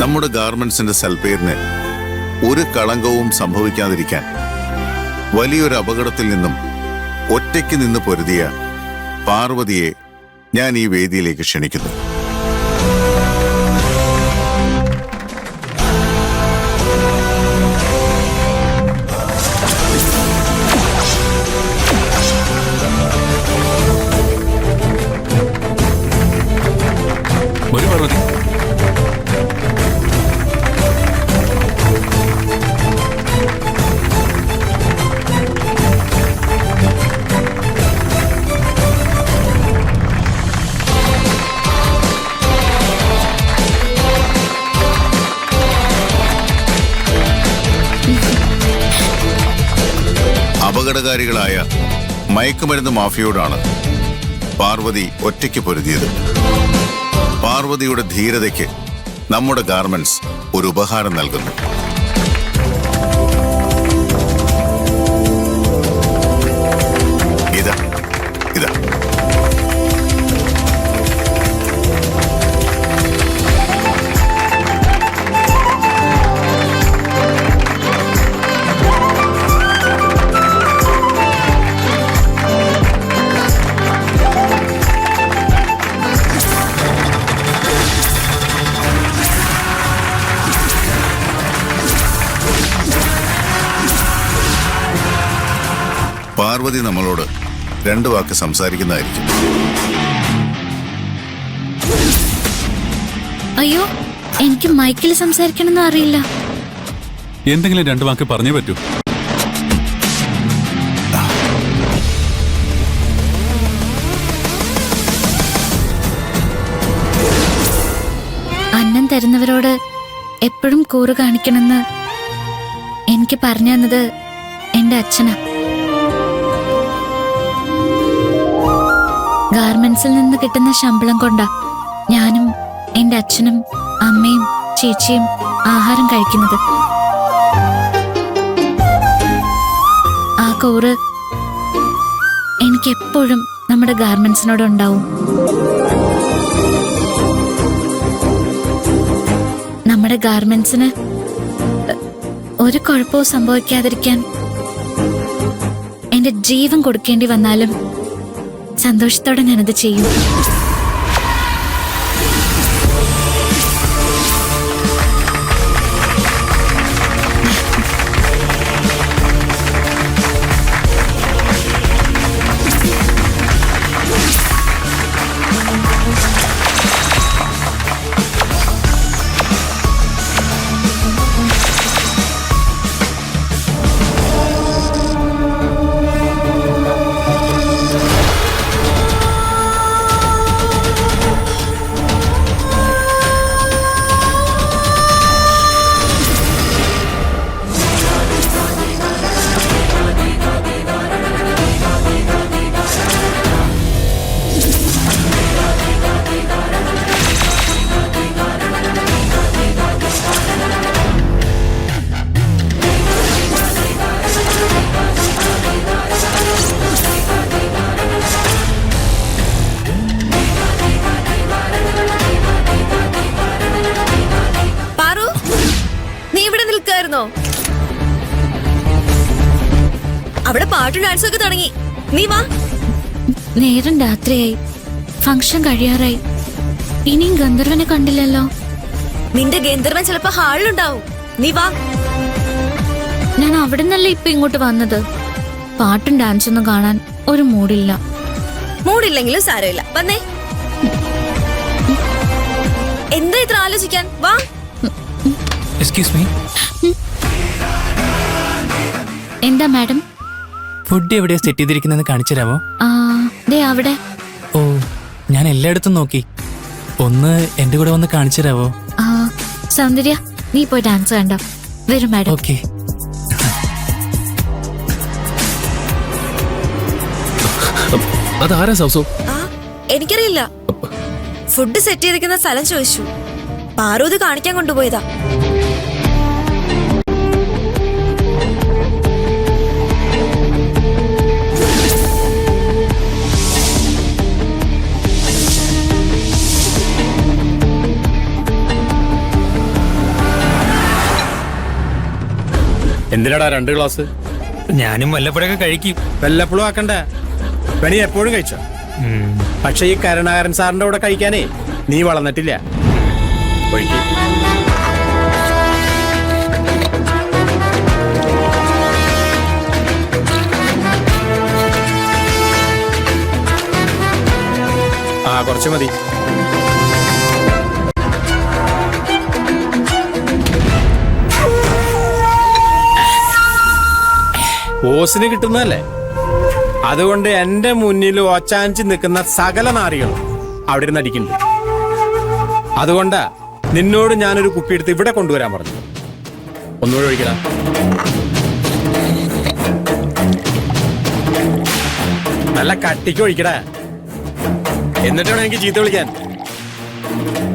നമ്മുടെ ഗാർമെന്റ്സിന്റെ സൽപ്പേരിന് ഒരു കളങ്കവും സംഭവിക്കാതിരിക്കാൻ വലിയൊരു അപകടത്തിൽ നിന്നും ഒറ്റയ്ക്ക് നിന്ന് പൊരുതിയ പാർവതിയെ ഞാൻ ഈ വേദിയിലേക്ക് ക്ഷണിക്കുന്നു. അപകടകാരികളായ മയക്കുമരുന്ന് മാഫിയോടാണ് പാർവതി ഒറ്റയ്ക്ക് പൊരുതിയത്. പാർവതിയുടെ ധീരതയ്ക്ക് നമ്മുടെ ഗാർമെന്റ്സ് ഒരു ഉപഹാരം നൽകുന്നു. ഇതാ ഇതാ പാർവതി നമ്മളോട് 2 വാക്ക് സംസാരിക്കുന്നതായിരിക്കും. അയ്യോ, എനിക്ക് മൈക്കിൽ സംസാരിക്കണമെന്ന് അറിയില്ല. എന്തെങ്കിലും 2 വാക്ക് പറഞ്ഞേ പറ്റൂ. അന്നം തരുന്നവരോട് എപ്പോഴും കൂറ് കാണിക്കണമെന്ന് എനിക്ക് പറഞ്ഞു തന്നത് എന്റെ അച്ഛനാ. ഗാർമെന്റ്സിൽ നിന്ന് കിട്ടുന്ന ശമ്പളം കൊണ്ടാ ഞാനും എന്റെ അച്ഛനും അമ്മയും ചേച്ചിയും ആഹാരം കഴിക്കുന്നത്. ആ കൂറ് എനിക്കെപ്പോഴും നമ്മുടെ ഗാർമെന്റ്സിനോടുണ്ടാവും. നമ്മുടെ ഗാർമെന്റ്സിന് ഒരു കുഴപ്പവും സംഭവിക്കാതിരിക്കാൻ എന്റെ ജീവൻ കൊടുക്കേണ്ടി വന്നാലും സന്തോഷത്തോടെ ഞാനത് ചെയ്യും. അവിടെ പാട്ടും ഡാൻസും ഒക്കെ തുടങ്ങി. നീ വാ. നേരം രാത്രിയായി, ഫംഗ്ഷൻ കഴിയാറായി. ഇനിയും ഗന്ധർവനെ കണ്ടില്ലല്ലോ. നിന്റെ ഗന്ധർവൻ ചിലപ്പോ ഹാളിലുണ്ടാവും. നീ വാ. ഞാൻ അവിടെ നിന്നല്ലേ ഇപ്പൊ ഇങ്ങോട്ട് വന്നത്. പാട്ടും ഡാൻസൊന്നും കാണാൻ ഒരു മൂഡില്ല. മൂഡില്ലെങ്കിലും സാരമില്ല, വന്നേ. എന്താ ഇത്ര ആലോചിക്കാൻ? വാ. Excuse me. എന്താ മാഡം? ഫുഡ് എവിടെയാ സെറ്റ് ചെയ്തിരിക്കുന്നതെന്ന് കാണിച്ചു തരാമോ? അവിടെ. ഓ, ഞാൻ എല്ലായിടത്തും നോക്കി. ഒന്ന് എന്റെ കൂടെ വന്ന് കാണിച്ചു തരാമോ? സൗന്ദര്യ, നീ പോയി ഡാൻസ് കണ്ടോ. വരും മാഡം. ഓക്കെ. അതാരാ സൗസോ? എനിക്കറിയില്ല. ഫുഡ് സെറ്റ് ചെയ്തിരിക്കുന്ന സ്ഥലം ചോദിച്ചു. പാറൂത് കാണിക്കാൻ കൊണ്ടുപോയതാ. എന്തിനാടാ 2 ഗ്ലാസ്? ഞാനും വല്ലപ്പോഴൊക്കെ കഴിക്കും. വല്ലപ്പോഴും ആക്കണ്ട, പനി എപ്പോഴും കഴിച്ചോ. പക്ഷെ ഈ കരുണാകരൻ സാറിന്റെ കൂടെ കഴിക്കാനേ നീ വളർന്നിട്ടില്ല. ഒഴിക്ക്. ആ കുറച്ച് മതി. ഓസിന് കിട്ടുന്നതല്ലേ, അതുകൊണ്ട് എന്റെ മുന്നിൽ ഒച്ചാഞ്ചി നിൽക്കുന്ന സകല നാറികളും അവിടെ ഇരുന്ന് അടിക്കുന്നുണ്ട്. അതുകൊണ്ടാ നിന്നോട് ഞാനൊരു കുപ്പി എടുത്ത് ഇവിടെ കൊണ്ടുവരാൻ പറഞ്ഞു. ഒന്നുകൂടെ ഒഴിക്കടാ. നല്ല കട്ടിക്ക് ഒഴിക്കടാ, എന്നിട്ട് വേണം എനിക്ക് ചീത്ത വിളിക്കാൻ.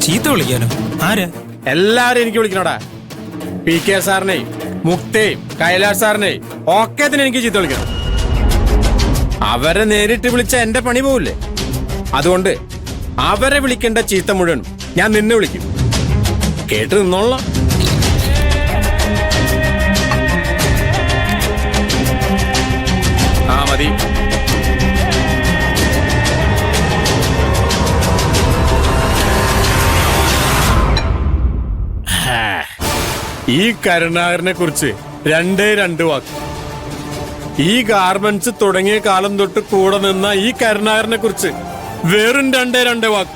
ചീത്ത വിളിക്കാനോ? ആരാ? എല്ലാരും എനിക്ക് വിളിക്കണോടാ. PK സാറിനെയും മുക്തയും കൈലാഷ് സാറിനെയും ഒക്കെ തന്നെ എനിക്ക് ചീത്ത വിളിക്കണം. അവരെ നേരിട്ട് വിളിച്ച എന്റെ പണി പോവില്ലേ? അതുകൊണ്ട് അവരെ വിളിക്കേണ്ട ചീത്ത മുഴുവൻ ഞാൻ നിന്നെ വിളിക്കും. കേട്ട് നിന്നോളാം. ആ മതി. ഈ കരുണാകരനെ കുറിച്ച് 2 വാക്ക്. ഈ ഗാർമെന്റ്സ് തുടങ്ങിയ കാലം തൊട്ട് കൂടെ നിന്ന ഈ കരുണാകരനെ കുറിച്ച് വെറും 2 വാക്ക്.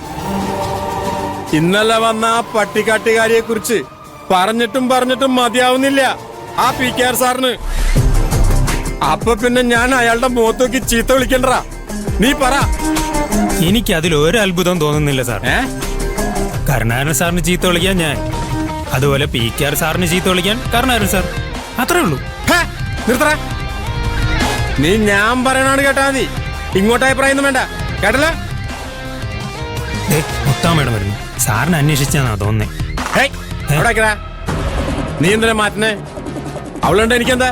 ഇന്നലെ വന്ന ആ പട്ടിക്കാട്ടുകാരിയെ കുറിച്ച് പറഞ്ഞിട്ടും മതിയാവുന്നില്ല ആ PK സാറിന്. അപ്പൊ പിന്നെ ഞാൻ അയാളുടെ മുഖത്തോക്കി ചീത്ത വിളിക്കണ്ടാ? നീ പറ. എനിക്ക് അതിൽ ഒരു അത്ഭുതം തോന്നുന്നില്ല സാർ. കരുണാകരൻ സാറിന് ചീത്ത വിളിക്കാൻ ഞാൻ, അതുപോലെ PK സാറിന് ചീത്ത വിളിക്കാൻ കരുണാകരൻ സാർ. അത്രേ ഉള്ളൂ. നിർത്തറ. നീ ഞാൻ പറയണാണ് കേട്ടാ മതി, ഇങ്ങോട്ടായി പറയുന്നു വേണ്ട. കേട്ടല്ലോ? മുത്താമ്മയുടെ വരുന്നു. സാറിന് അന്വേഷിച്ചാന്നാ തോന്നുന്നേ. നീ എന്തിനാ മാറ്റണേ? അവളുണ്ട് എനിക്കെന്താ?